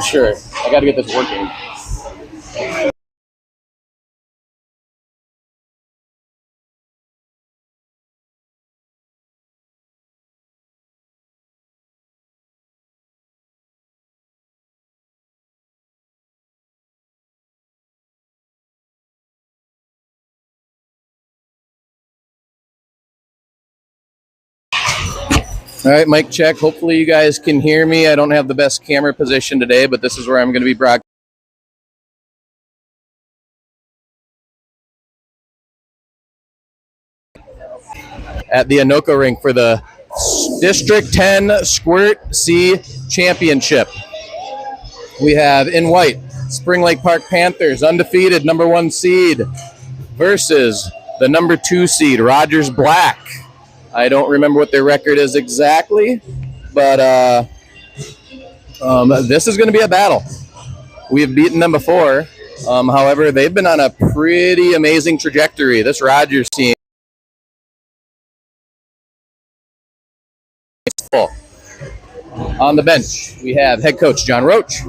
Sure. I got to get this working. All right, mic check. Hopefully you guys can hear me. I don't have the best camera position today, but this is where I'm going to be broadcasting. At the Anoka rink for the District 10 Squirt C Championship. We have in white, Spring Lake Park Panthers, undefeated, #1 seed, versus the #2 seed, Rogers Black. I don't remember what their record is exactly, but this is going to be a battle. We have beaten them before. However, they've been on a pretty amazing trajectory. This Rogers team. On the bench, we have head coach John Roach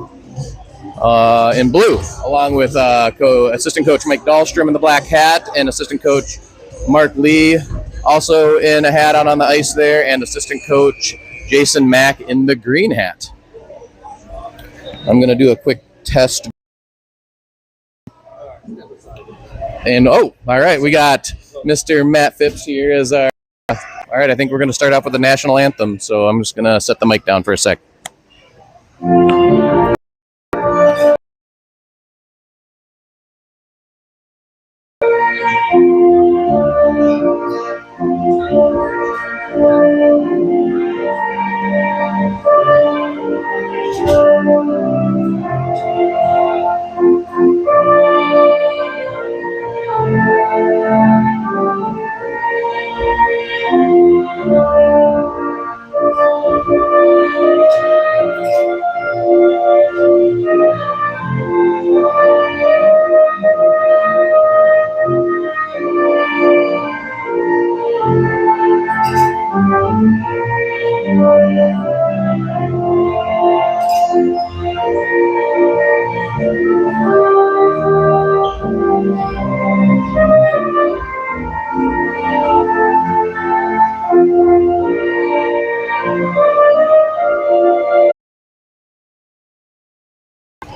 in blue, along with assistant coach Mike Dahlstrom in the black hat, and assistant coach Mark Lee also in a hat out on the ice there, and assistant coach Jason Mack in the green hat. I'm going to do a quick test. And, all right, we got Mr. Matt Phipps here as our... All right, I think we're going to start off with the national anthem, so I'm just going to set the mic down for a sec.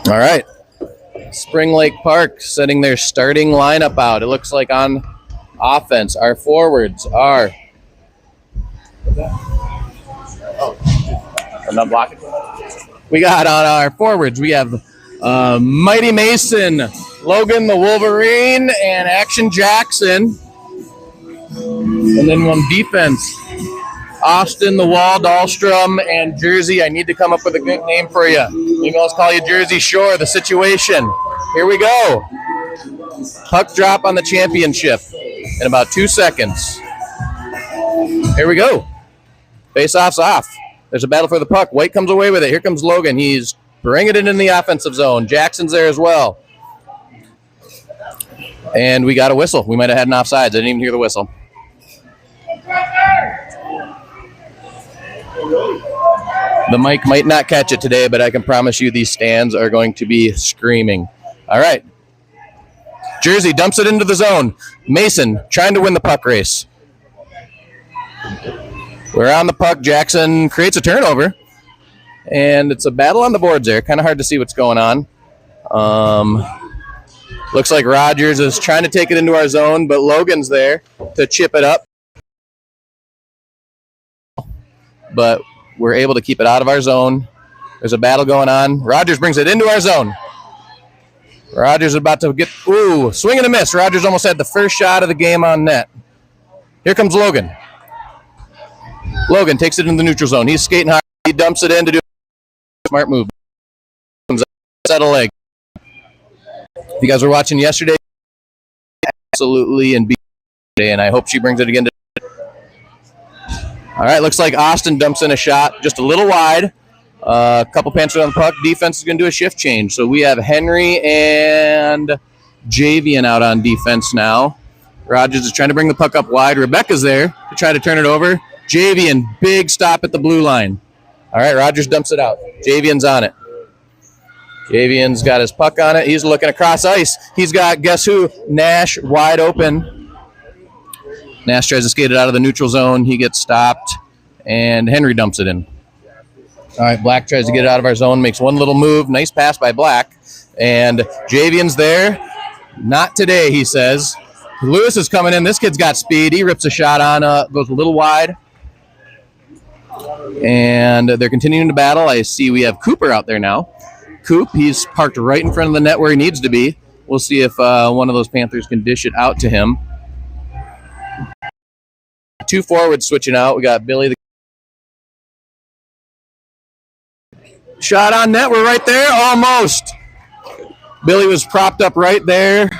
All right, Spring Lake Park setting their starting lineup out. It looks like on offense, our forwards are... I'm not blocking. We got on our forwards, we have Mighty Mason, Logan the Wolverine, and Action Jackson. And then on defense, Austin the Wall, Dahlstrom, and Jersey. I need to come up with a good name for you. Maybe I'll call you Jersey Shore. The situation. Here we go. Puck drop on the championship in about 2 seconds. Here we go. Face-off's off. There's a battle for the puck. White comes away with it. Here comes Logan. He's bringing it in the offensive zone. Jackson's there as well. And we got a whistle. We might have had an offsides. I didn't even hear the whistle. The mic might not catch it today, but I can promise you these stands are going to be screaming. All right. Jersey dumps it into the zone. Mason trying to win the puck race. We're on the puck. Jackson creates a turnover. And it's a battle on the boards there. Kind of hard to see what's going on. Looks like Rogers is trying to take it into our zone, but Logan's there to chip it up. But we're able to keep it out of our zone. There's a battle going on. Rogers brings it into our zone. Rogers is about to get, swing and a miss. Rogers almost had the first shot of the game on net. Here comes Logan. Logan takes it in the neutral zone. He's skating hard. He dumps it in to do a smart move. Comes out, set a leg. If you guys were watching yesterday, absolutely and beat today, and I hope she brings it again today. All right, looks like Austin dumps in a shot just a little wide. A couple pants on the puck. Defense is going to do a shift change. So we have Henry and Javian out on defense now. Rogers is trying to bring the puck up wide. Rebecca's there to try to turn it over. Javian, big stop at the blue line. All right, Rogers dumps it out. Javian's on it. Javian's got his puck on it. He's looking across ice. He's got, guess who? Nash wide open. Nash tries to skate it out of the neutral zone. He gets stopped, and Henry dumps it in. All right, Black tries to get it out of our zone, makes one little move. Nice pass by Black. And Javian's there. Not today, he says. Lewis is coming in. This kid's got speed. He rips a shot on, goes a little wide. And they're continuing to battle. I see we have Cooper out there now. Coop, he's parked right in front of the net where he needs to be. We'll see if one of those Panthers can dish it out to him. Two forwards switching out. We got Billy. Shot on net. We're right there. Almost. Billy was propped up right there.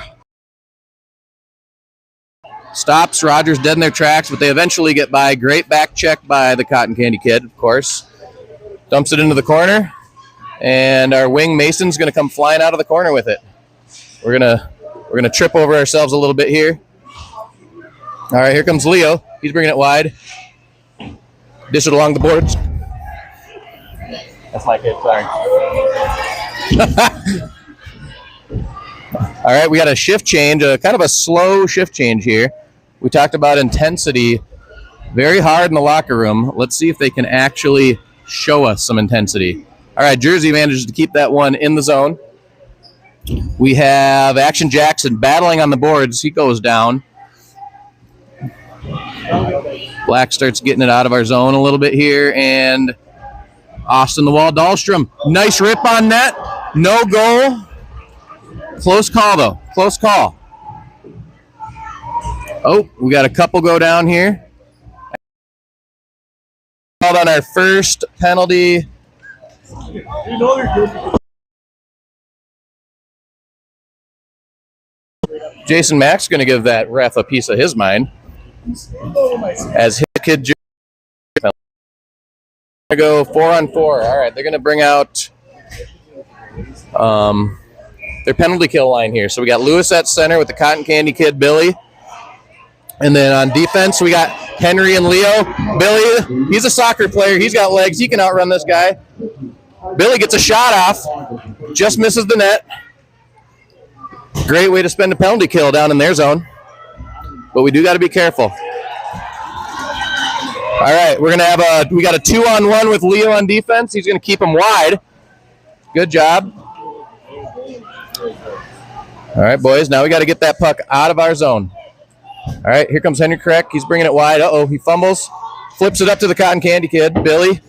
Stops. Rogers dead in their tracks, but they eventually get by. Great back check by the Cotton Candy Kid, of course. Dumps it into the corner. And our wing Mason's going to come flying out of the corner with it. We're gonna trip over ourselves a little bit here. All right, here comes Leo. He's bringing it wide. Dish it along the boards. That's my kid, sorry. All right, we got a shift change, kind of a slow shift change here. We talked about intensity very hard in the locker room. Let's see if they can actually show us some intensity. All right, Jersey manages to keep that one in the zone. We have Action Jackson battling on the boards. He goes down. Black starts getting it out of our zone a little bit here, and Austin the Wall Dahlstrom. Nice rip on net. No goal. Close call, though. Close call. Oh, we got a couple go down here. Called on our first penalty. Jason Mack's going to give that ref a piece of his mind. As his kid go 4-on-4. All right, they're going to bring out their penalty kill line here. So we got Lewis at center with the Cotton Candy Kid, Billy. And then on defense, we got Henry and Leo. Billy, he's a soccer player. He's got legs. He can outrun this guy. Billy gets a shot off. Just misses the net. Great way to spend a penalty kill down in their zone. But we do got to be careful. All right, we got a 2-on-1 with Leo on defense. He's going to keep him wide. Good job. All right, boys, now we got to get that puck out of our zone. All right, here comes Henry Kreck. He's bringing it wide. Uh-oh, he fumbles. Flips it up to the Cotton Candy Kid. Billy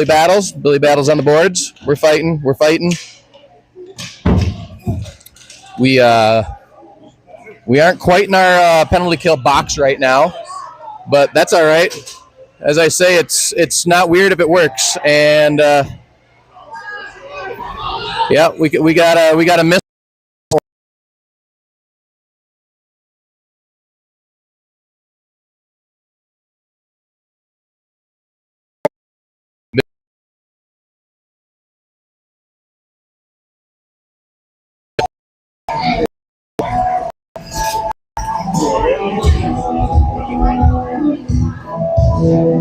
battles. Billy battles on the boards. We're fighting. We aren't quite in our penalty kill box right now, but that's all right. As I say, it's not weird if it works. And yeah, we got a miss.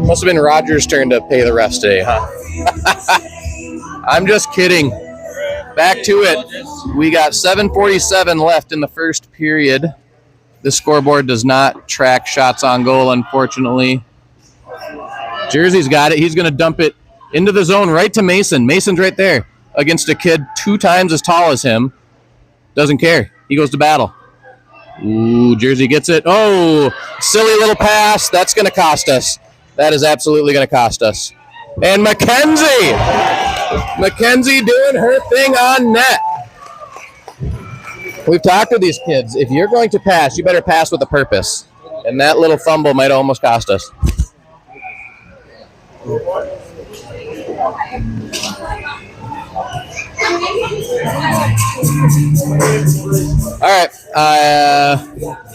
Must have been Rogers' turn to pay the refs today, huh? I'm just kidding. Back to it. We got 7:47 left in the first period. The scoreboard does not track shots on goal, unfortunately. Jersey's got it. He's going to dump it into the zone right to Mason. Mason's right there against a kid 2 times as tall as him. Doesn't care. He goes to battle. Ooh, Jersey gets it. Oh, silly little pass. That's going to cost us. That is absolutely going to cost us. And Mackenzie doing her thing on net. We've talked to these kids. If you're going to pass, you better pass with a purpose. And that little fumble might almost cost us. All right.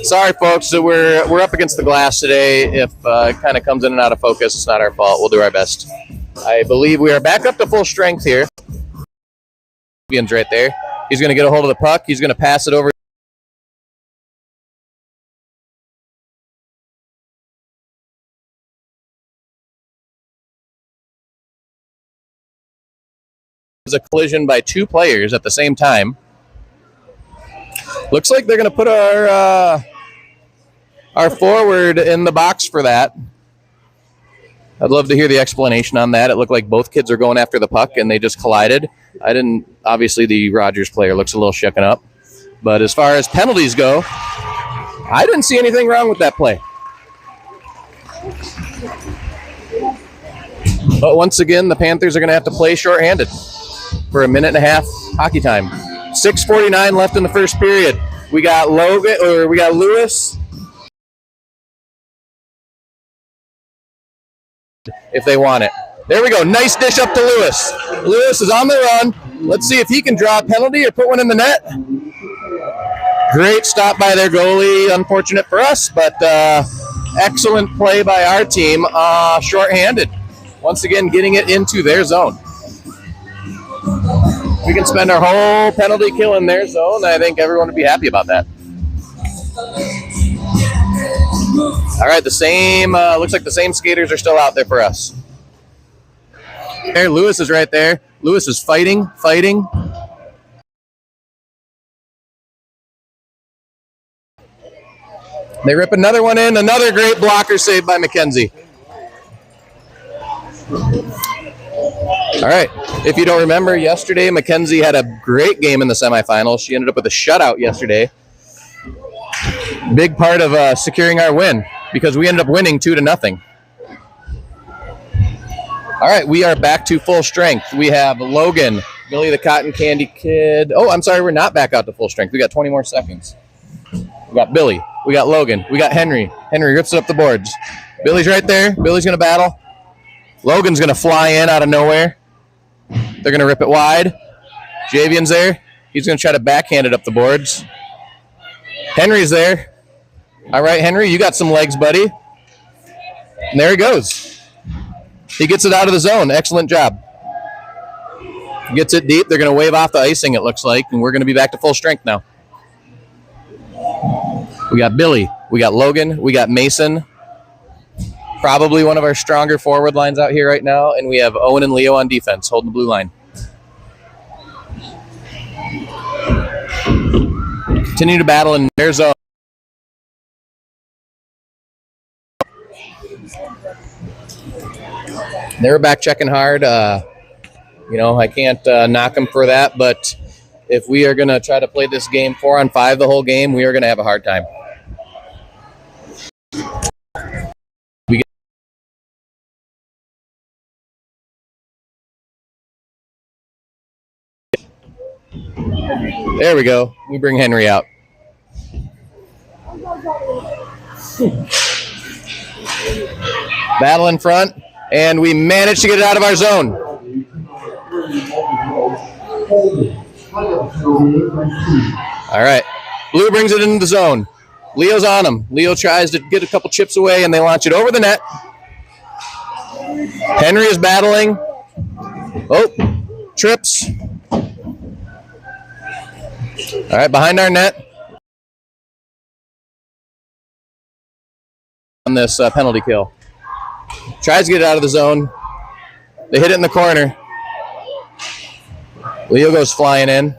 Sorry, folks. So we're up against the glass today. If it kind of comes in and out of focus, it's not our fault. We'll do our best. I believe we are back up to full strength here. Ian's right there. He's going to get a hold of the puck. He's going to pass it over. a collision by 2 players at the same time. Looks like they're going to put our forward in the box for that. I'd love to hear the explanation on that. It looked like both kids are going after the puck and they just collided. Obviously the Rogers player looks a little shaken up. But as far as penalties go, I didn't see anything wrong with that play. But once again, the Panthers are going to have to play shorthanded for a minute and a half hockey time. 6:49 left in the first period. We got Lewis. If they want it. There we go. Nice dish up to Lewis. Lewis is on the run. Let's see if he can draw a penalty or put one in the net. Great stop by their goalie. Unfortunate for us, but excellent play by our team. Shorthanded. Once again, getting it into their zone. We can spend our whole penalty kill in their zone. I think everyone would be happy about that. All right, looks like the same skaters are still out there for us. There, Lewis is right there. Lewis is fighting. They rip another one in. Another great blocker save by McKenzie. All right, if you don't remember, yesterday McKenzie had a great game in the semifinals. She ended up with a shutout yesterday. Big part of securing our win because we ended up winning 2-0. All right, we are back to full strength. We have Logan, Billy the Cotton Candy Kid. Oh, I'm sorry, we're not back out to full strength. We got 20 more seconds. We got Billy. We got Logan. We got Henry. Henry rips it up the boards. Billy's right there. Billy's going to battle. Logan's going to fly in out of nowhere. They're going to rip it wide. Javian's there. He's going to try to backhand it up the boards. Henry's there. All right, Henry, you got some legs, buddy. And there he goes. He gets it out of the zone. Excellent job. Gets it deep. They're going to wave off the icing, it looks like, and we're going to be back to full strength now. We got Billy. We got Logan. We got Mason. Probably one of our stronger forward lines out here right now, and we have Owen and Leo on defense, holding the blue line. Continue to battle in their zone. They were back checking hard. I can't knock them for that, but if we are going to try to play this game 4-on-5 the whole game, we are going to have a hard time. There we go. We bring Henry out. Battle in front, and we managed to get it out of our zone. All right. Blue brings it into the zone. Leo's on him. Leo tries to get a couple chips away, and they launch it over the net. Henry is battling. Oh, trips. All right, behind our net. On this penalty kill. Tries to get it out of the zone. They hit it in the corner. Leo goes flying in.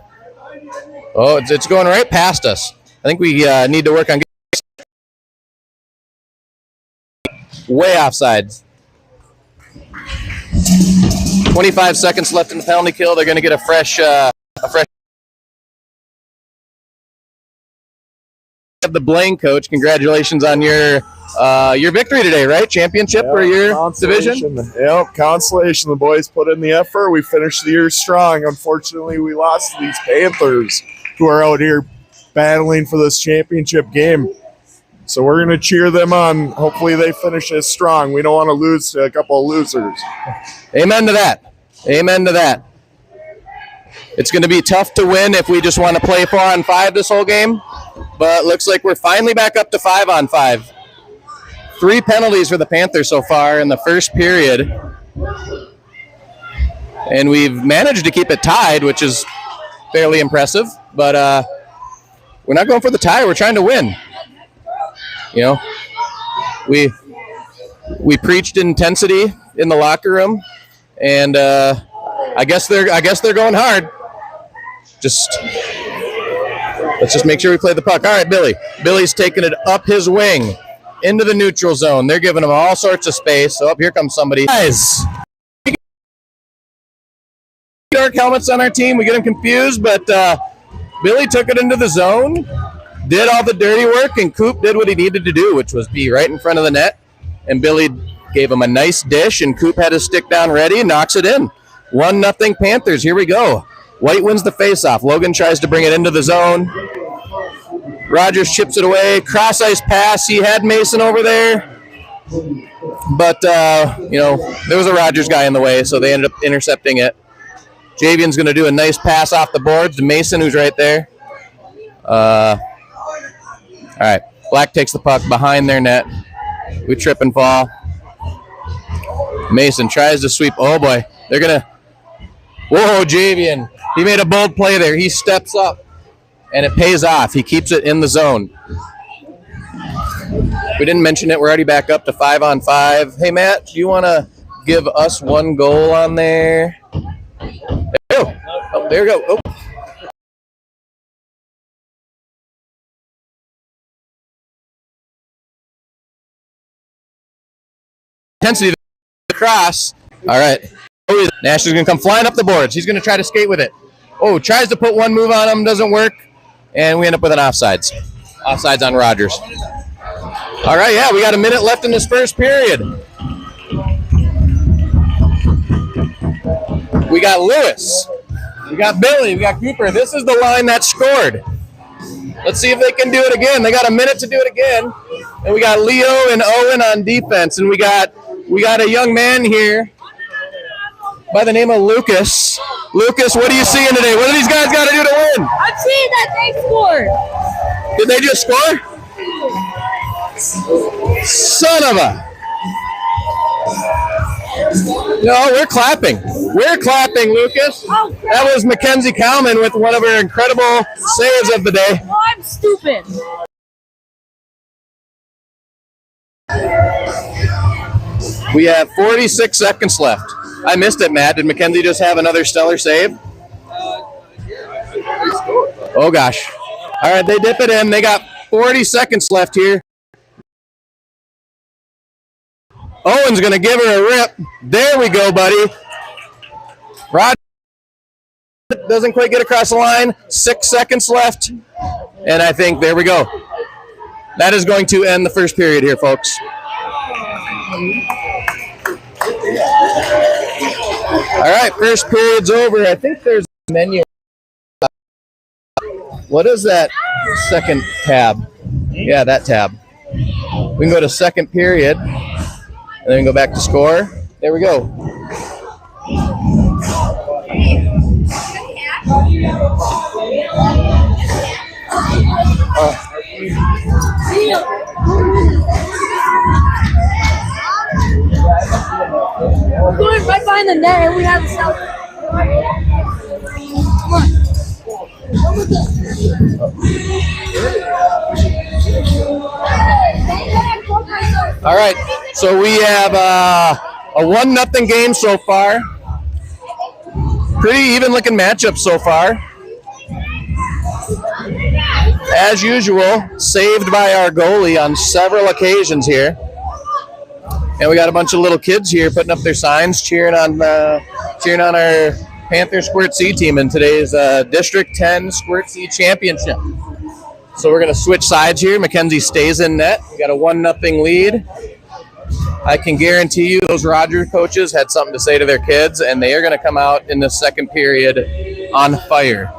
Oh, it's going right past us. I think we need to work on way offsides. 25 seconds left in the penalty kill. They're going to get a fresh the Blaine coach. Congratulations on your victory today, right? Championship for your division? Yep, consolation. The boys put in the effort. We finished the year strong. Unfortunately, we lost to these Panthers who are out here battling for this championship game. So we're going to cheer them on. Hopefully they finish this strong. We don't want to lose to a couple of losers. Amen to that. Amen to that. It's going to be tough to win if we just want to play 4-on-5 this whole game. But looks like we're finally back up to 5-on-5. 3 penalties for the Panthers so far in the first period. And we've managed to keep it tied, which is fairly impressive. But we're not going for the tie. We're trying to win. You know, we preached intensity in the locker room. And I guess they're going hard. Let's just make sure we play the puck. All right, Billy. Billy's taking it up his wing into the neutral zone. They're giving him all sorts of space. So up here comes somebody. Guys, dark helmets on our team. We get them confused, but Billy took it into the zone, did all the dirty work, and Coop did what he needed to do, which was be right in front of the net. And Billy gave him a nice dish, and Coop had his stick down ready and knocks it in. 1-0 Panthers. Here we go. White wins the faceoff. Logan tries to bring it into the zone. Rogers chips it away. Cross ice pass. He had Mason over there. But, there was a Rogers guy in the way, so they ended up intercepting it. Javian's going to do a nice pass off the boards to Mason, who's right there. All right. Black takes the puck behind their net. We trip and fall. Mason tries to sweep. Oh, boy. They're going to... Whoa, Javian. He made a bold play there. He steps up, and it pays off. He keeps it in the zone. We didn't mention it. We're already back up to 5-on-5. Hey, Matt, do you want to give us one goal on there? There we go. Oh, there we go. Oh. Intensity of the cross. All right. Nash is going to come flying up the boards. He's going to try to skate with it. Oh, tries to put one move on him. Doesn't work. And we end up with an offsides. Offsides on Rogers. All right, yeah, we got a minute left in this first period. We got Lewis. We got Billy. We got Cooper. This is the line that scored. Let's see if they can do it again. They got a minute to do it again. And we got Leo and Owen on defense. And we got a young man here by the name of Lucas. Lucas, what are you seeing today? What do these guys got to do to win? I'm seeing that they scored. Did they just score? Son of a... No, we're clapping. We're clapping, Lucas. Oh, that was Mackenzie Cowman with one of her incredible saves of the day. Oh, I'm stupid. We have 46 seconds left. I missed it, Matt. Did Mackenzie just have another stellar save? Oh, gosh. All right, they dip it in. They got 40 seconds left here. Owen's going to give her a rip. There we go, buddy. Rod doesn't quite get across the line. 6 seconds left. And I think, there we go. That is going to end the first period here, folks. All right, first period's over. I think there's a menu. What is that second tab? Yeah, that tab. We can go to second period, and then go back to score. There we go. We're going right behind the net and we have a self. Come on. All right, so we have a 1-0 game so far. Pretty even looking matchup so far. As usual, saved by our goalie on several occasions here. And we got a bunch of little kids here putting up their signs, cheering on our Panther Squirt C team in today's District 10 Squirt C Championship. So we're going to switch sides here. Mackenzie stays in net. We got a 1-0 lead. I can guarantee you those Rogers coaches had something to say to their kids, and they are going to come out in the second period on fire.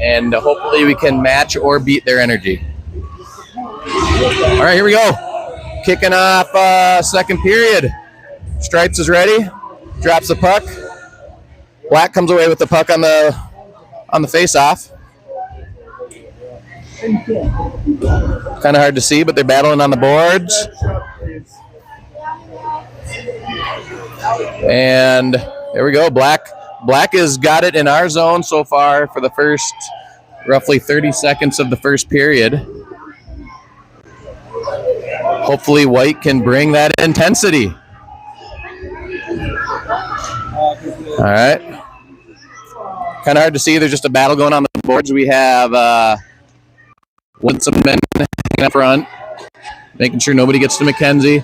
And hopefully we can match or beat their energy. All right, here we go. Kicking off second period. Stripes is ready. Drops the puck. Black comes away with the puck on the face-off. Kind of hard to see, but they're battling on the boards. And there we go. Black has got it in our zone so far for the first roughly 30 seconds of the first period. Hopefully White can bring that intensity. All right. Kind of hard to see. There's just a battle going on the boards. We have some men hanging up front, making sure nobody gets to Mackenzie.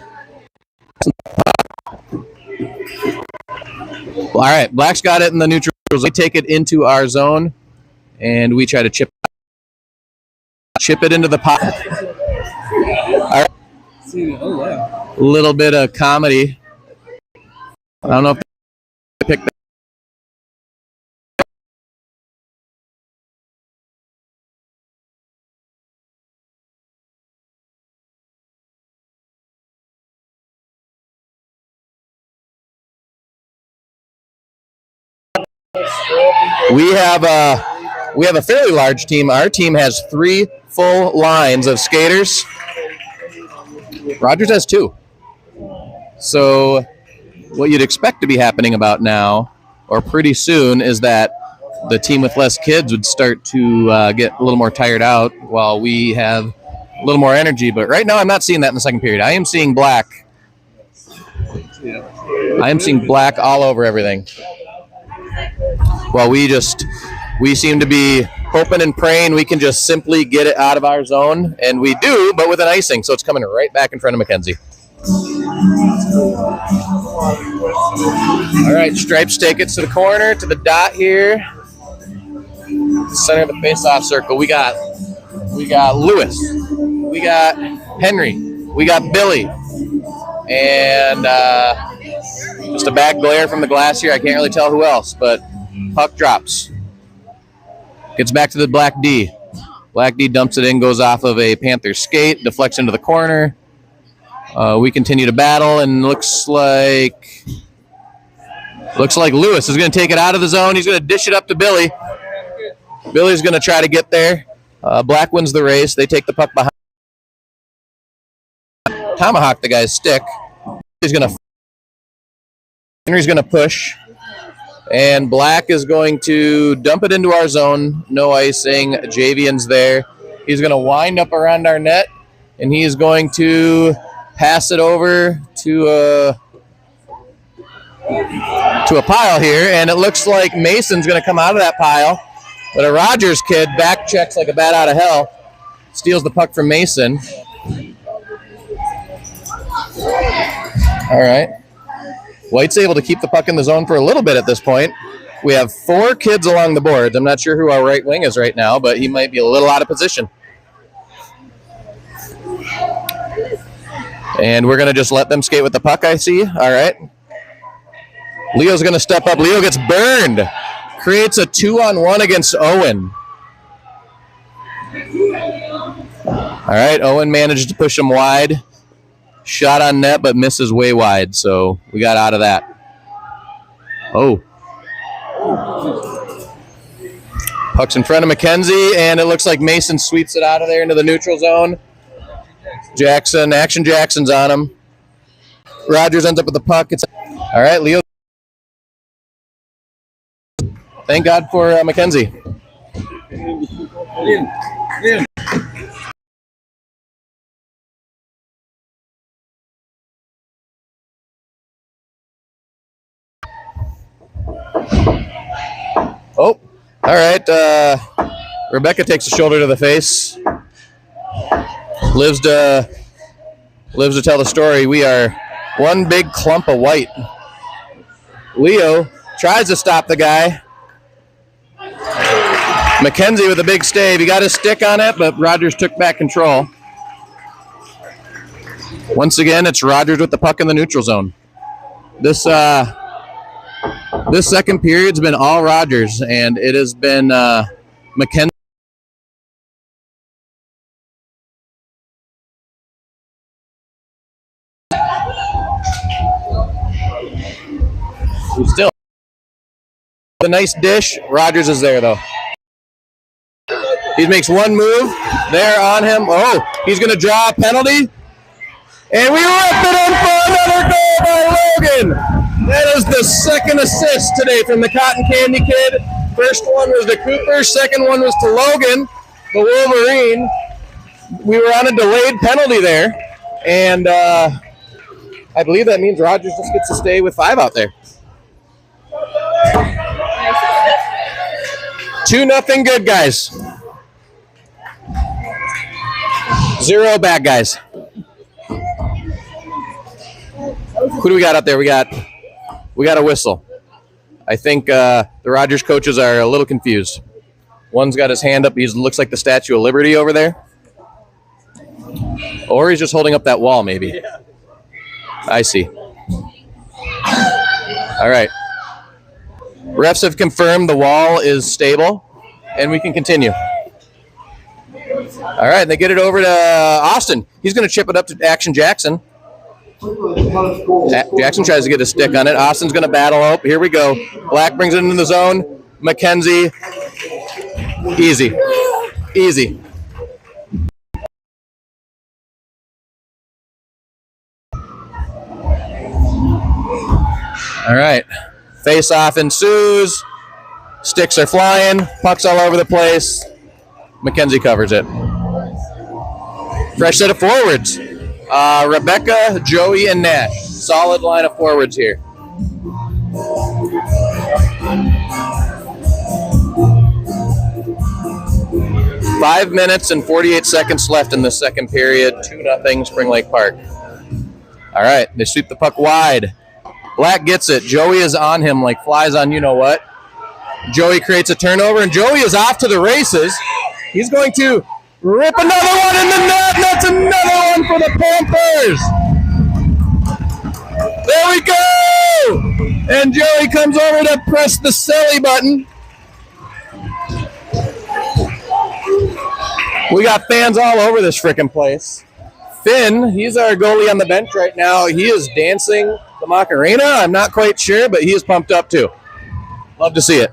All right, Black's got it in the neutral. They take it into our zone, and we try to chip it into the pot. All right. A little bit of comedy. I don't know if they picked that. We have a fairly large team. Our team has 3 full lines of skaters. Rogers has 2. So what you'd expect to be happening about now, or pretty soon, is that the team with less kids would start to get a little more tired out while we have a little more energy. But right now I'm not seeing that in the second period. I am seeing black. I am seeing black all over everything. Well, we seem to be hoping and praying we can just simply get it out of our zone, and we do, but with an icing, so it's coming right back in front of Mackenzie. All right, Stripes take it to the corner, to the dot here. Center of the face-off circle. We got Lewis. We got Henry. We got Billy. And just a bad glare from the glass here. I can't really tell who else, but puck drops. Gets back to the Black D. Black D dumps it in, goes off of a Panther skate, deflects into the corner. We continue to battle, and looks like Lewis is going to take it out of the zone. He's going to dish it up to Billy. Billy's going to try to get there. Black wins the race. They take the puck behind. Tomahawk the guy's stick. Henry's going to push. And Black is going to dump it into our zone. No icing. Javian's there. He's going to wind up around our net, and he is going to pass it over to a pile here. And it looks like Mason's going to come out of that pile. But a Rogers kid back checks like a bat out of hell. Steals the puck from Mason. All right. White's able to keep the puck in the zone for a little bit at this point. We have 4 kids along the boards. I'm not sure who our right wing is right now, but he might be a little out of position. And we're going to just let them skate with the puck, I see. All right. Leo's going to step up. Leo gets burned. Creates a 2-on-1 against Owen. All right, Owen manages to push him wide. Shot on net, but misses way wide, so we got out of that. Oh. Puck's in front of Mackenzie, and it looks like Mason sweeps it out of there into the neutral zone. Action Jackson's on him. Rogers ends up with the puck. All right, Leo. Thank God for Mackenzie. Oh, all right. Rebecca takes a shoulder to the face. Lives to tell the story. We are one big clump of white. Leo tries to stop the guy. Mackenzie with a big stave. He got his stick on it, but Rogers took back control. Once again, it's Rogers with the puck in the neutral zone. This second period's been all Rogers, and it has been Mackenzie. Still a nice dish. Rogers is there, though. He makes one move. There on him. Oh, he's going to draw a penalty. And we rip it in for another goal by Logan. That is the second assist today from the Cotton Candy Kid. First one was to Cooper. Second one was to Logan, the Wolverine. We were on a delayed penalty there. And I believe that means Rogers just gets to stay with 5 out there. 2-0 good guys. 0 bad guys. Who do we got out there? We got a whistle. I think the Rogers coaches are a little confused. One's got his hand up. He looks like the Statue of Liberty over there. Or he's just holding up that wall, maybe. Yeah. I see. All right. Refs have confirmed the wall is stable, and we can continue. All right, they get it over to Austin. He's going to chip it up to Action Jackson. Jackson tries to get a stick on it. Austin's going to battle up. Here we go. Black brings it into the zone. McKenzie. Easy. Easy. All right. Face-off ensues. Sticks are flying. Pucks all over the place. McKenzie covers it. Fresh set of forwards. Rebecca, Joey, and Nash. Solid line of forwards here. Five minutes and 48 seconds left in the second period. 2-0 Spring Lake Park. All right, they sweep the puck wide. Black gets it. Joey is on him like flies on you-know-what. Joey creates a turnover, and Joey is off to the races. He's going to rip another one in the net. That's another one for the Panthers. There we go. And Joey comes over to press the Selly button. We got fans all over this freaking place. Finn, he's our goalie on the bench right now. He is dancing the Macarena. I'm not quite sure, but he is pumped up too. Love to see it.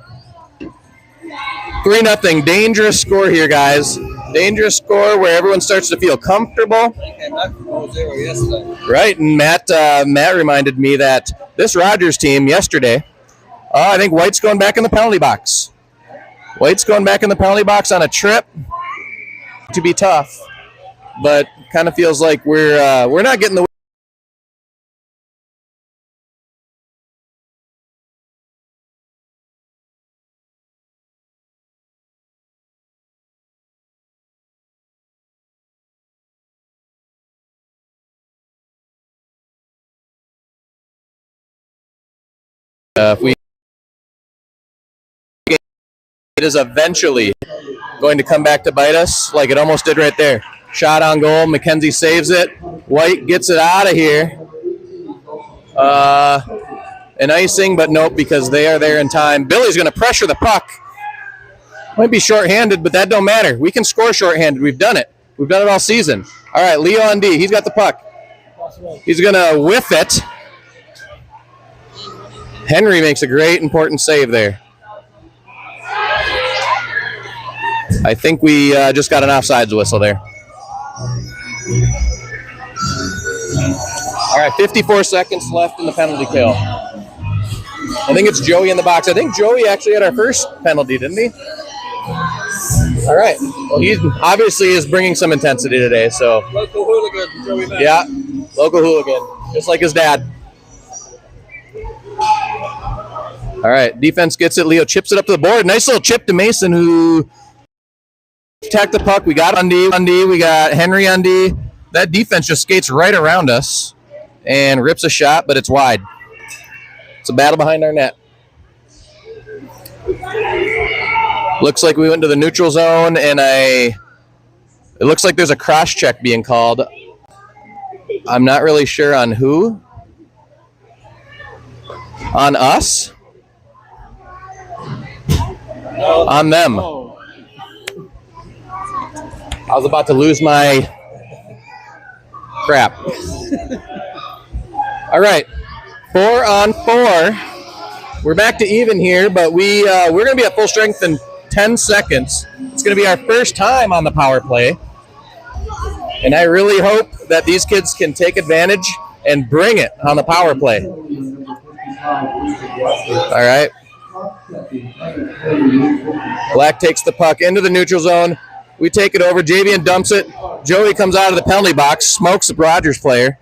3-0. Dangerous score here, guys. Dangerous score where everyone starts to feel comfortable. Right, and Matt reminded me that this Rogers team yesterday, I think White's going back in the penalty box. White's going back in the penalty box on a trip to be tough, but kind of feels like we're not getting the if we it is eventually going to come back to bite us like it almost did right there. Shot on goal. McKenzie saves it. White gets it out of here. An icing, but nope, because they are there in time. Billy's going to pressure the puck. Might be shorthanded, but that don't matter. We can score shorthanded. We've done it. We've done it all season. All right, Leo on D. He's got the puck. He's going to whiff it. Henry makes a great, important save there. I think we just got an offsides whistle there. All right, 54 seconds left in the penalty kill. I think it's Joey in the box. I think Joey actually had our first penalty, didn't he? All right. Well, he obviously is bringing some intensity today. So local hooligan, Joey Mack. Yeah, local hooligan, just like his dad. All right, defense gets it. Leo chips it up to the board. Nice little chip to Mason, who attacked the puck. We got on D. We got Henry on D. That defense just skates right around us and rips a shot, but it's wide. It's a battle behind our net. Looks like we went to the neutral zone, and it looks like there's a cross check being called. I'm not really sure on who. On us? On them. I was about to lose my crap. All right, 4-on-4. We're back to even here, but we're going to be at full strength in 10 seconds. It's going to be our first time on the power play, and I really hope that these kids can take advantage and bring it on the power play. All right. Black takes the puck into the neutral zone. We take it over. Javian dumps it. Joey comes out of the penalty box, smokes the Rogers player.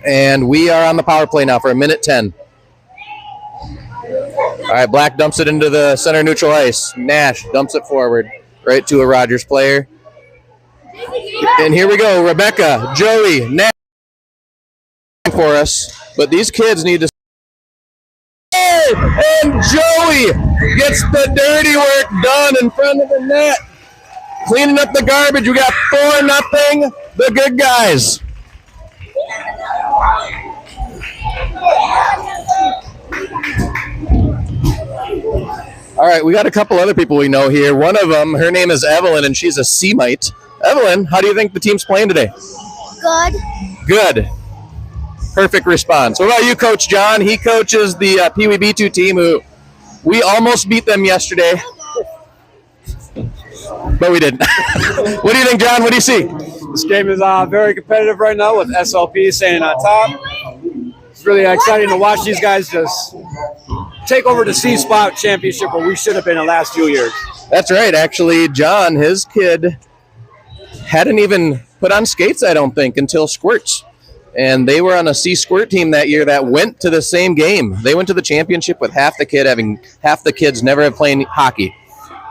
And we are on the power play now for 1:10. All right, Black dumps it into the center neutral ice. Nash dumps it forward, right to a Rogers player. And here we go, Rebecca, Joey, Nash for us. But these kids need to. And Joey gets the dirty work done in front of the net. Cleaning up the garbage. We got 4-0. The good guys. All right, we got a couple other people we know here. One of them, her name is Evelyn, and she's a C-mite. Evelyn, how do you think the team's playing today? Good. Good. Perfect response. What about you, Coach John? He coaches the Pee Wee B2 team, who we almost beat them yesterday. But we didn't. What do you think, John? What do you see? This game is very competitive right now with SLP staying on top. It's really exciting to watch these guys just take over the C-Spot championship where we should have been the last few years. That's right. Actually, John, his kid, hadn't even put on skates, I don't think, until Squirts. And they were on a SQUIRT team that year that went to the same game. They went to the championship with half the kids never have played hockey.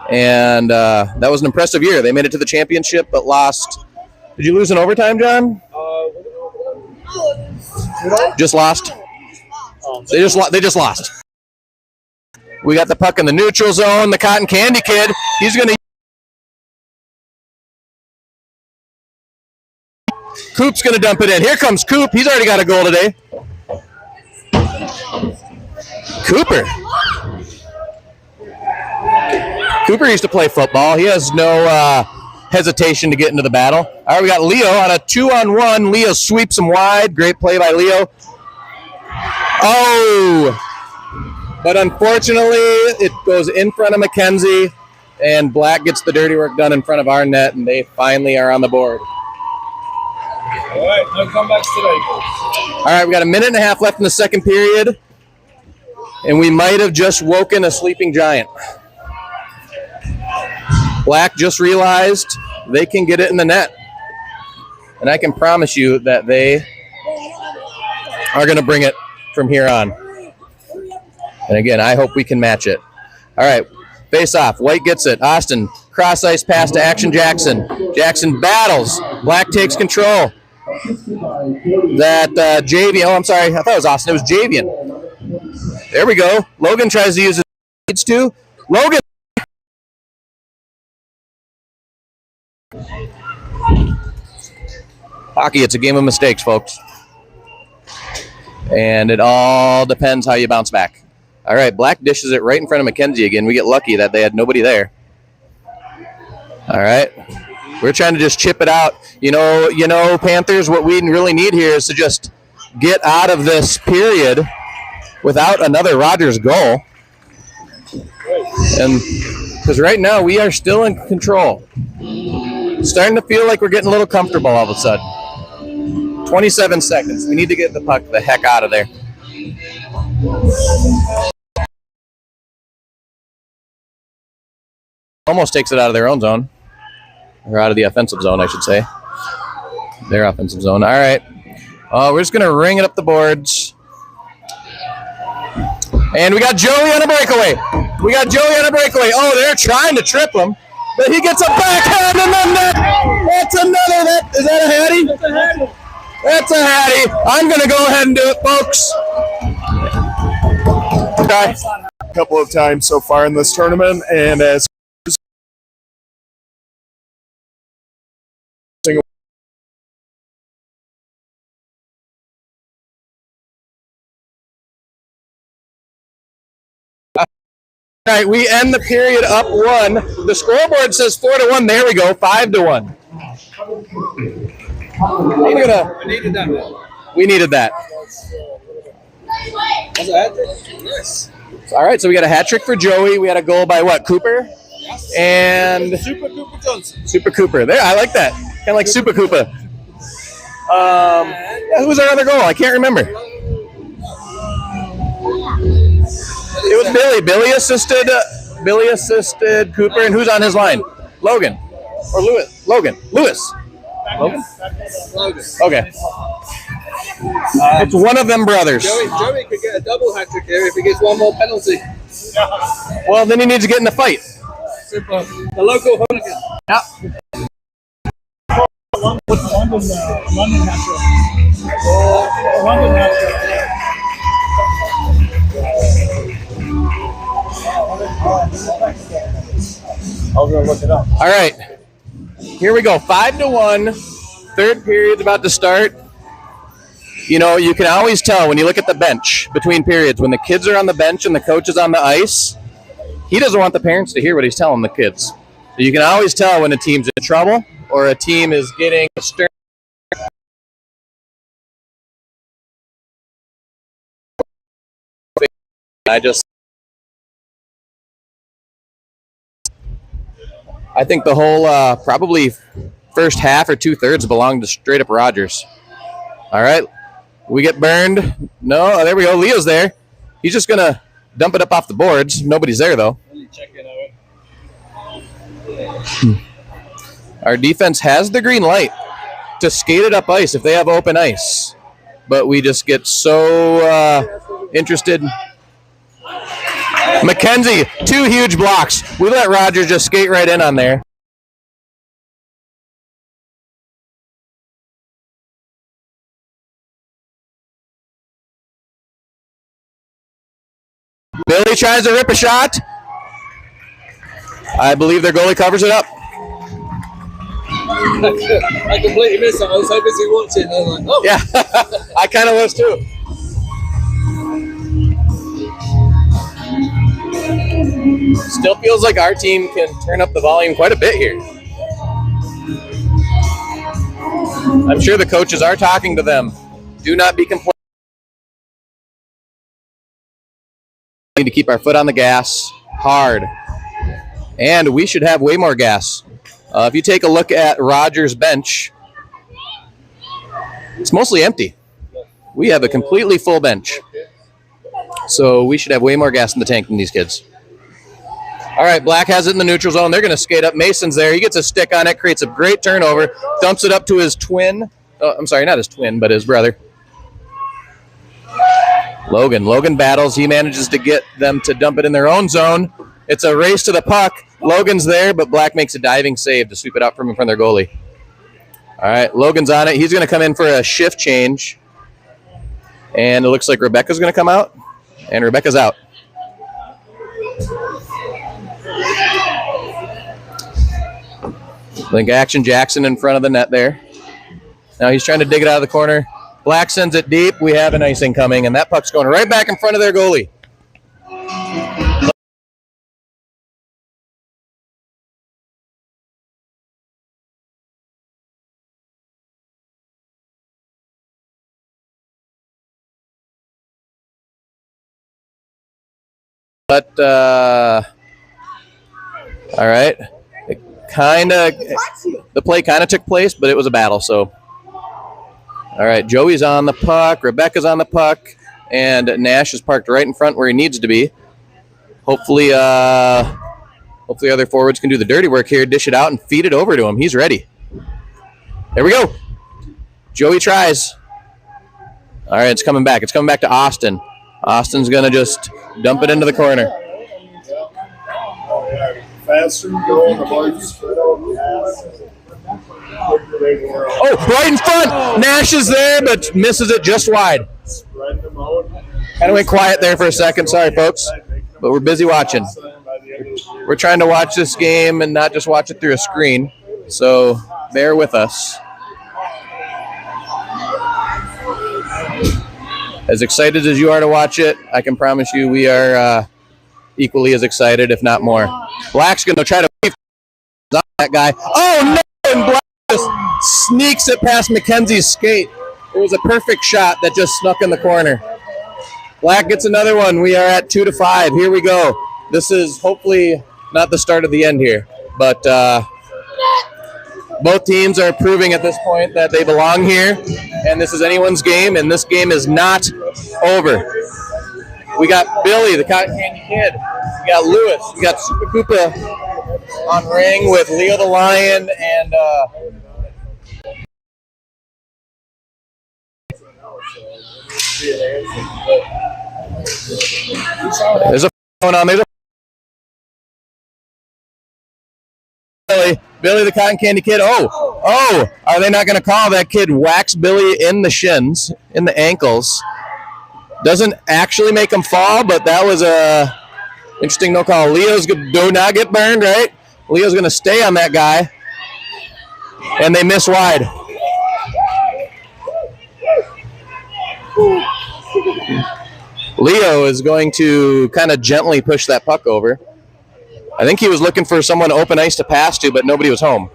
And that was an impressive year. They made it to the championship but lost. Did you lose in overtime, John? Just lost? They just lost. We got the puck in the neutral zone. The Cotton Candy kid, he's going to. Coop's going to dump it in. Here comes Coop. He's already got a goal today. Cooper used to play football. He has no hesitation to get into the battle. All right, we got Leo on a 2-on-1. Leo sweeps him wide. Great play by Leo. Oh! But unfortunately, it goes in front of McKenzie, and Black gets the dirty work done in front of our net, and they finally are on the board. All right, no comebacks today, folks. All right, we got a minute and a half left in the second period, and we might have just woken a sleeping giant. Black just realized they can get it in the net, and I can promise you that they are going to bring it from here on. And again, I hope we can match it. All right, face off. White gets it. Austin, cross ice pass to Action Jackson. Jackson battles. Black takes control. That Javian. Oh, I'm sorry. I thought it was Austin. It was Javian. There we go. Logan tries to use his speeds too. Logan. Hockey, it's a game of mistakes, folks. And it all depends how you bounce back. All right, Black dishes it right in front of McKenzie again. We get lucky that they had nobody there. All right. We're trying to just chip it out. You know, Panthers, what we really need here is to just get out of this period without another Rogers goal. And because right now we are still in control. Starting to feel like we're getting a little comfortable all of a sudden. 27 seconds. We need to get the puck the heck out of there. Almost takes it out of their own zone. Or out of the offensive zone, I should say. Their offensive zone. All right. We're just going to ring it up the boards. And we got Joey on a breakaway. Oh, they're trying to trip him. But he gets a backhand in the net. That's another. Is that a hattie? That's a hattie. I'm going to go ahead and do it, folks. Okay. A couple of times so far in this tournament, and as All right, we end the period up 1. The scoreboard says 4-1. There we go, 5-1. We needed that. That's a hat trick. Nice. All right, so we got a hat trick for Joey. We had a goal by what? Cooper? Yes. And Super Cooper Johnson. Super Cooper. There, I like that. Kind of like Super Cooper. Who was our other goal? I can't remember. It was Billy. Billy assisted Cooper, and who's on his line? Logan or Lewis? Logan. Logan. Okay. It's one of them brothers. Joey could get a double hat trick here if he gets one more penalty. Well, then he needs to get in the fight. Simple. The local hooligan. Yeah. London natural. London natural. I was gonna look it up. All right. Here we go. 5-1. Third period's about to start. You know, you can always tell when you look at the bench between periods, when the kids are on the bench and the coach is on the ice, he doesn't want the parents to hear what he's telling the kids. So you can always tell when a team's in trouble or a team is getting stern. I think the whole probably first half or 2/3 belonged to straight up Rogers. All right. We get burned. No, there we go. Leo's there. He's just going to dump it up off the boards. Nobody's there, though. Our defense has the green light to skate it up ice if they have open ice. But we just get so interested. McKenzie, 2 huge blocks. We let Rogers just skate right in on there. Billy tries to rip a shot. I believe their goalie covers it up. I completely missed it. I was so busy watching. I was like, oh. Yeah, I kind of was too. Still feels like our team can turn up the volume quite a bit here. I'm sure the coaches are talking to them. Do not be complaining. We need to keep our foot on the gas hard. And we should have way more gas. If you take a look at Rogers' bench, it's mostly empty. We have a completely full bench. So we should have way more gas in the tank than these kids. All right, Black has it in the neutral zone. They're going to skate up. Mason's there. He gets a stick on it, creates a great turnover, dumps it up to his twin. Oh, I'm sorry, not his twin, but his brother. Logan battles. He manages to get them to dump it in their own zone. It's a race to the puck. Logan's there, but Black makes a diving save to sweep it out from in front of their goalie. All right, Logan's on it. He's going to come in for a shift change. And it looks like Rebecca's going to come out. And Rebecca's out. I think Action Jackson in front of the net there. Now he's trying to dig it out of the corner. Black sends it deep. We have an icing coming, and that puck's going right back in front of their goalie. But, all right. The play kind of took place, but it was a battle, so. All right, Joey's on the puck, Rebecca's on the puck, and Nash is parked right in front where he needs to be. Hopefully other forwards can do the dirty work here, dish it out, and feed it over to him. He's ready. There we go. Joey tries. All right, it's coming back. It's coming back to Austin. Austin's going to just dump it into the corner. Faster going, the boys spread out. Oh, right in front. Nash is there, but misses it just wide. Kind of went quiet there for a second. Sorry, folks, but we're busy watching. We're trying to watch this game and not just watch it through a screen, so bear with us. As excited as you are to watch it, I can promise you we are equally as excited, if not more. Black's going to try to weave that guy. Oh, no! And Black just sneaks it past McKenzie's skate. It was a perfect shot that just snuck in the corner. Black gets another one. We are at 2-5. Here we go. This is hopefully not the start of the end here, but both teams are proving at this point that they belong here, and this is anyone's game, and this game is not over. We got Billy, the Cotton Candy Kid. We got Lewis. We got Super Koopa on ring with Leo the Lion and there's a going on. There's a Billy the Cotton Candy Kid. Oh, are they not going to call that kid whacks Billy in the shins, in the ankles? Doesn't actually make him fall, but that was a interesting no call. Leo's do not get burned, right? Leo's going to stay on that guy, and they miss wide. Leo is going to kind of gently push that puck over. I think he was looking for someone open ice to pass to, but nobody was home.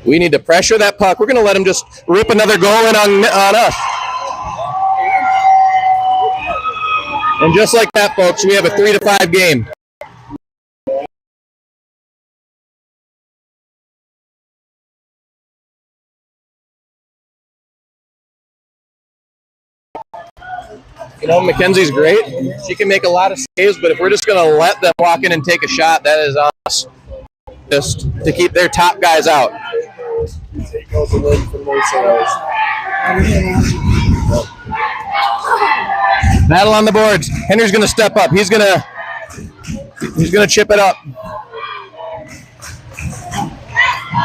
We need to pressure that puck. We're going to let him just rip another goal in on us. And just like that, folks, we have a 3-5 game. You know, Mackenzie's great. She can make a lot of saves, but if we're just going to let them walk in and take a shot, that is on us. Just to keep their top guys out. Battle on the boards. Henry's going to step up. He's going to chip it up.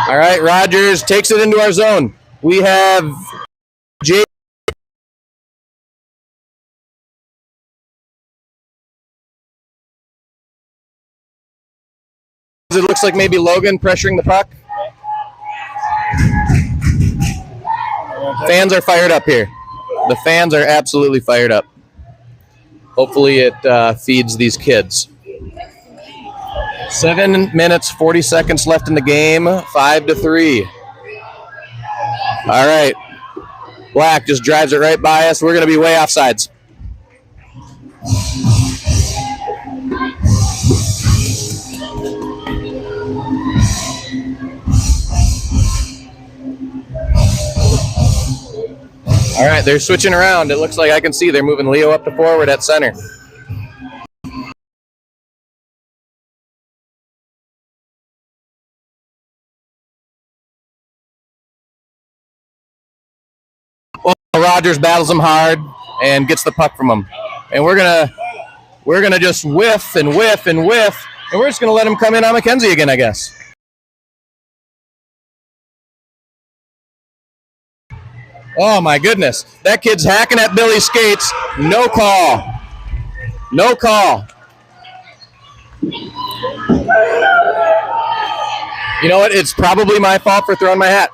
All right, Rogers takes it into our zone. We have Jay. It looks like maybe Logan pressuring the puck. Fans are fired up here. The fans are absolutely fired up. Hopefully it feeds these kids. 7 minutes, 40 seconds left in the game. 5-3. All right. Black just drives it right by us. We're going to be way offsides. All right, they're switching around. It looks like I can see they're moving Leo up to forward at center. Well, Rogers battles him hard and gets the puck from him. And we're gonna just whiff and whiff and whiff, and we're just gonna let him come in on Mackenzie again, I guess. Oh, my goodness. That kid's hacking at Billy's skates. No call. No call. You know what? It's probably my fault for throwing my hat.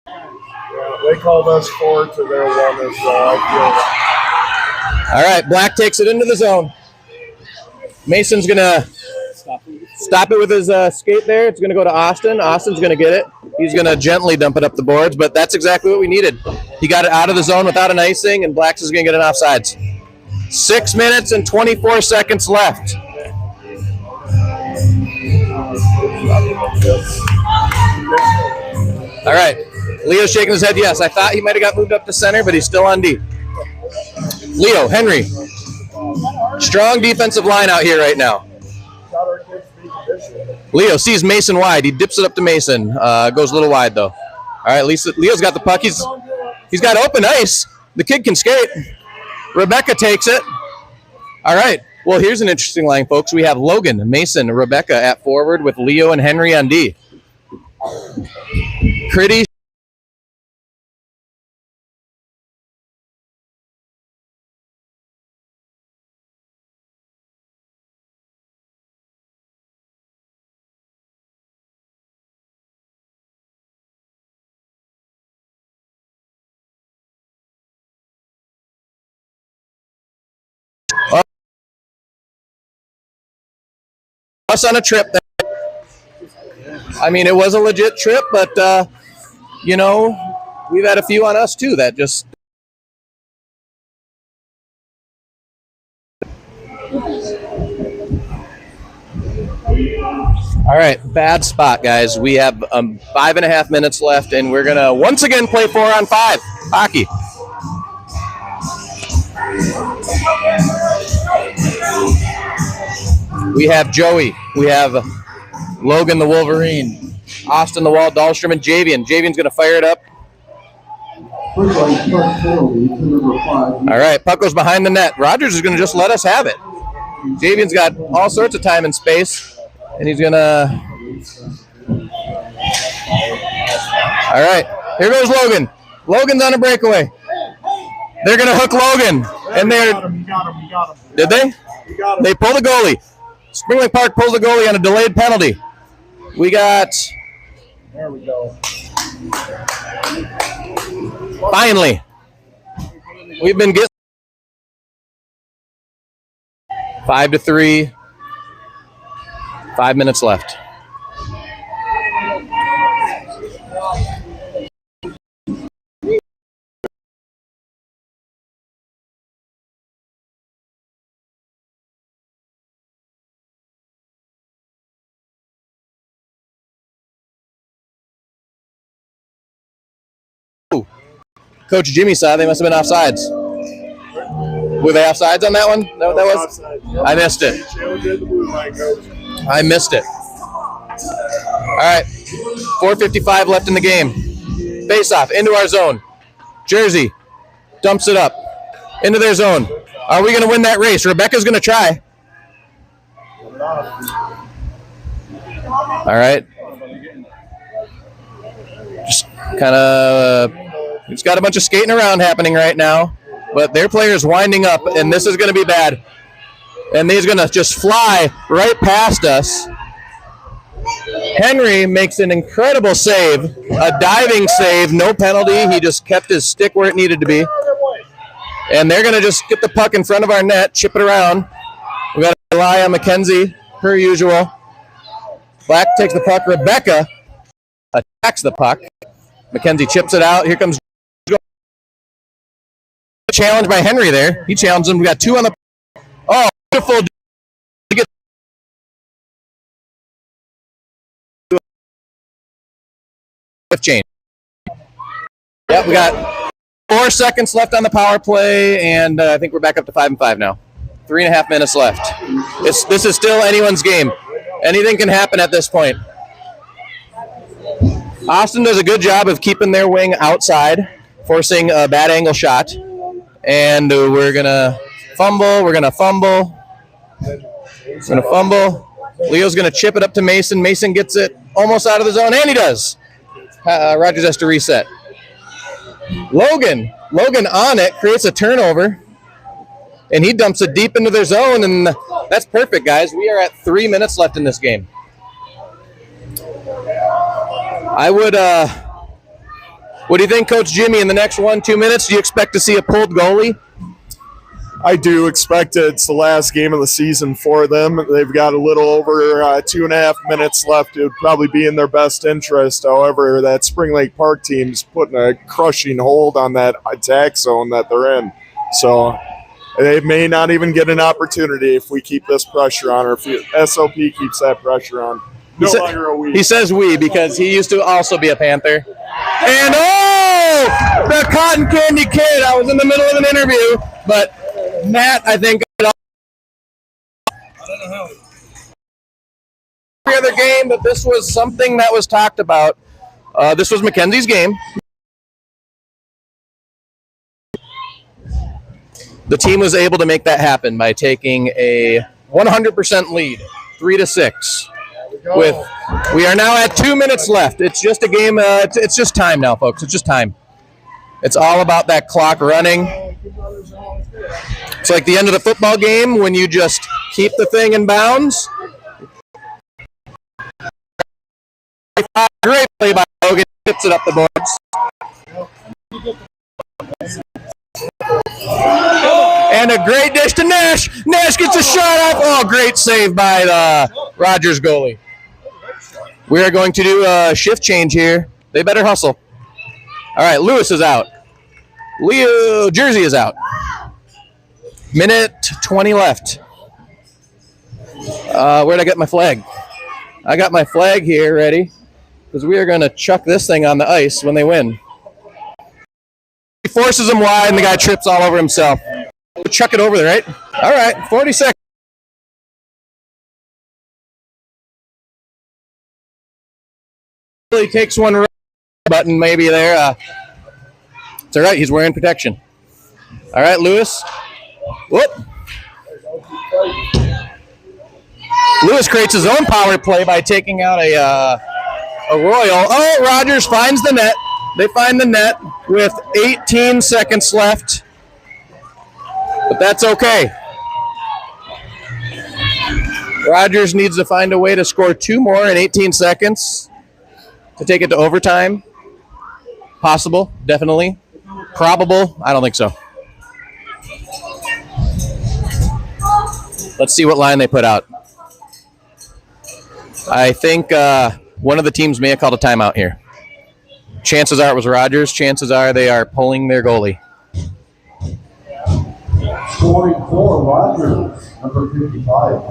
They called us 4 to their 1 as well. All right, Black takes it into the zone. Mason's going to stop it with his skate there. It's going to go to Austin. Austin's going to get it. He's going to gently dump it up the boards, but that's exactly what we needed. He got it out of the zone without an icing, and Blacks is going to get an offsides. 6 minutes and 24 seconds left. All right. Leo's shaking his head yes. I thought he might have got moved up to center, but he's still on D. Leo, Henry. Strong defensive line out here right now. Leo sees Mason wide. He dips it up to Mason. Goes a little wide, though. All right, Leo's got the puck. He's got open ice. The kid can skate. Rebecca takes it. All right. Well, here's an interesting line, folks. We have Logan, Mason, Rebecca at forward with Leo and Henry on D. Pretty. Us on a trip. I mean, it was a legit trip, but, you know, we've had a few on us, too, that just... All right, bad spot, guys. We have 5.5 minutes left, and we're going to once again play 4-on-5 hockey. We have Joey. We have Logan the Wolverine. Austin, the wall, Dahlstrom, and Javian. Javian's going to fire it up. All right, puck goes behind the net. Rogers is going to just let us have it. Javian's got all sorts of time and space, and he's going to... All right, here goes Logan. Logan's on a breakaway. They're going to hook Logan. And they're... He got him. Did they? They pull the goalie. Spring Lake Park pulls the goalie on a delayed penalty. We got... There we go. Finally. We've been getting 5-3. 5 minutes left. Coach Jimmy saw they must have been offsides. Were they offsides on that one? That was? I missed it. I missed it. All right. 4:55 left in the game. Face off into our zone. Jersey dumps it up into their zone. Are we going to win that race? Rebecca's going to try. All right. Just kind of... It's got a bunch of skating around happening right now, but their player's winding up, and this is going to be bad. And he's going to just fly right past us. Henry makes an incredible save, a diving save, no penalty. He just kept his stick where it needed to be. And they're going to just get the puck in front of our net, chip it around. We got to rely on Mackenzie, per usual. Black takes the puck. Rebecca attacks the puck. Mackenzie chips it out. Here comes challenge by Henry there. He challenged him. We got 2 on the... Oh, beautiful. Change. Yep, we got 4 seconds left on the power play, and I think we're back up to 5-5 now. 3.5 minutes left. This is still anyone's game. Anything can happen at this point. Austin does a good job of keeping their wing outside, forcing a bad angle shot. And we're going to fumble. We're going to fumble. Leo's going to chip it up to Mason. Mason gets it almost out of the zone, and he does. Rogers has to reset. Logan on it, creates a turnover, and he dumps it deep into their zone, and that's perfect, guys. We are at 3 minutes left in this game. I would... What do you think, Coach Jimmy, in the next 1-2 minutes? Do you expect to see a pulled goalie? I do expect it. It's the last game of the season for them. They've got a little over 2.5 minutes left. It would probably be in their best interest. However, that Spring Lake Park team's putting a crushing hold on that attack zone that they're in. So they may not even get an opportunity if we keep this pressure on, or if SLP keeps that pressure on. He says we because he used to also be a Panther. And oh, the cotton candy kid. I was in the middle of an interview, but Matt, I think, I don't know every other game, but this was something that was talked about. This was Mackenzie's game. The team was able to make that happen by taking a 100% lead, 3-6. We are now at 2 minutes left. It's just a game. It's just time now, folks. It's just time. It's all about that clock running. It's like the end of the football game when you just keep the thing in bounds. Great play by Logan. Gets it up the boards. And a great dish to Nash. Nash gets a shot off. Oh, great save by the Rogers goalie. We are going to do a shift change here. They better hustle. All right, Lewis is out. Jersey is out. Minute 20 left. Where'd I get my flag? I got my flag here ready because we are going to chuck this thing on the ice when they win. He forces him wide, and the guy trips all over himself. We'll chuck it over there, right? All right, 40 seconds. He takes one button maybe there. It's all right. He's wearing protection. All right, Lewis. Whoop. Lewis creates his own power play by taking out a Royal. Oh, Rogers finds the net. They find the net with 18 seconds left. But that's okay. Rogers needs to find a way to score 2 more in 18 seconds to take it to overtime. Possible, definitely. Probable, I don't think so. Let's see what line they put out. I think one of the teams may have called a timeout here. Chances are it was Rogers. Chances are they are pulling their goalie. Scoring for Rogers, number 55.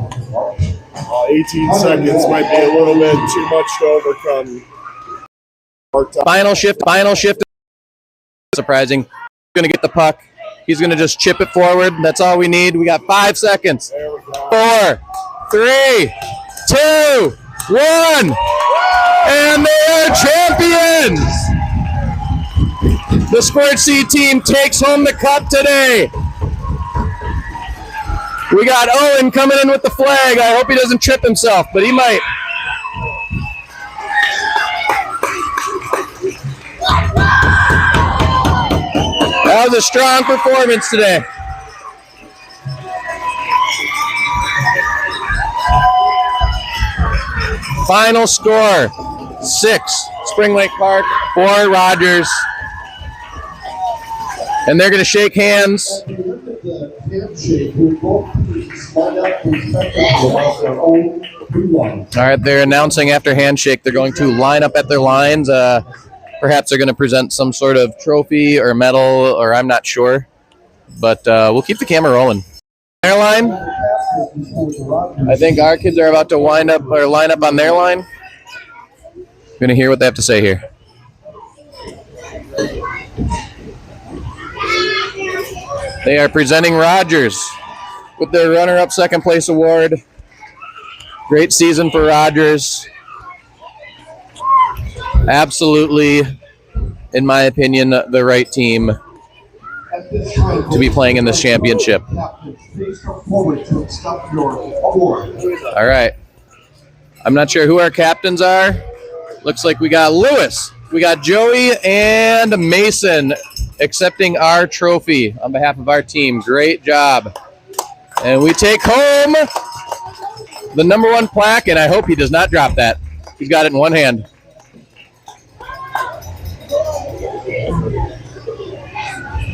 18 seconds might be a little bit too much to overcome. Final shift. Surprising. He's going to get the puck. He's going to just chip it forward. That's all we need. We got 5 seconds. 4, 3, 2, 1. And they are champions. The Squirt C team takes home the cup today. We got Owen coming in with the flag. I hope he doesn't trip himself, but he might. That was a strong performance today. Final score, 6, Spring Lake Park, 4, Rogers. And they're going to shake hands. All right, they're announcing after handshake they're going to line up at their lines. Perhaps they're going to present some sort of trophy or medal, or I'm not sure. But we'll keep the camera rolling. Their line. I think our kids are about to line up on their line. Going to hear what they have to say here. They are presenting Rogers with their runner-up second place award. Great season for Rogers. Absolutely, in my opinion, the right team to be playing in this championship. All right. I'm not sure who our captains are. Looks like we got Lewis, we got Joey, and Mason accepting our trophy on behalf of our team. Great job. And we take home the #1 plaque, and I hope he does not drop that. He's got it in one hand.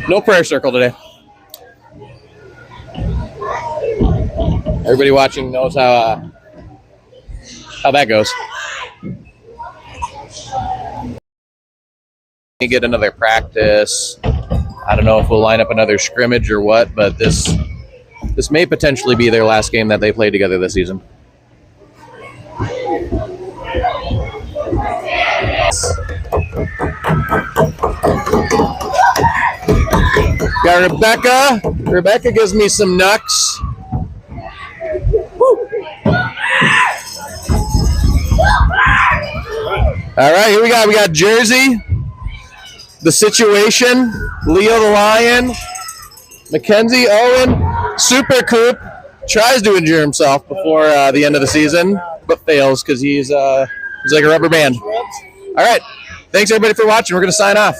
No prayer circle today. Everybody watching knows how that goes. We get another practice. I don't know if we'll line up another scrimmage or what, but this may potentially be their last game that they play together this season. Got Rebecca. Rebecca gives me some knucks. All right, here we got Jersey, the situation, Leo the Lion, Mackenzie, Owen, Super Coop tries to injure himself before the end of the season, but fails because he's like a rubber band. All right, thanks everybody for watching. We're going to sign off.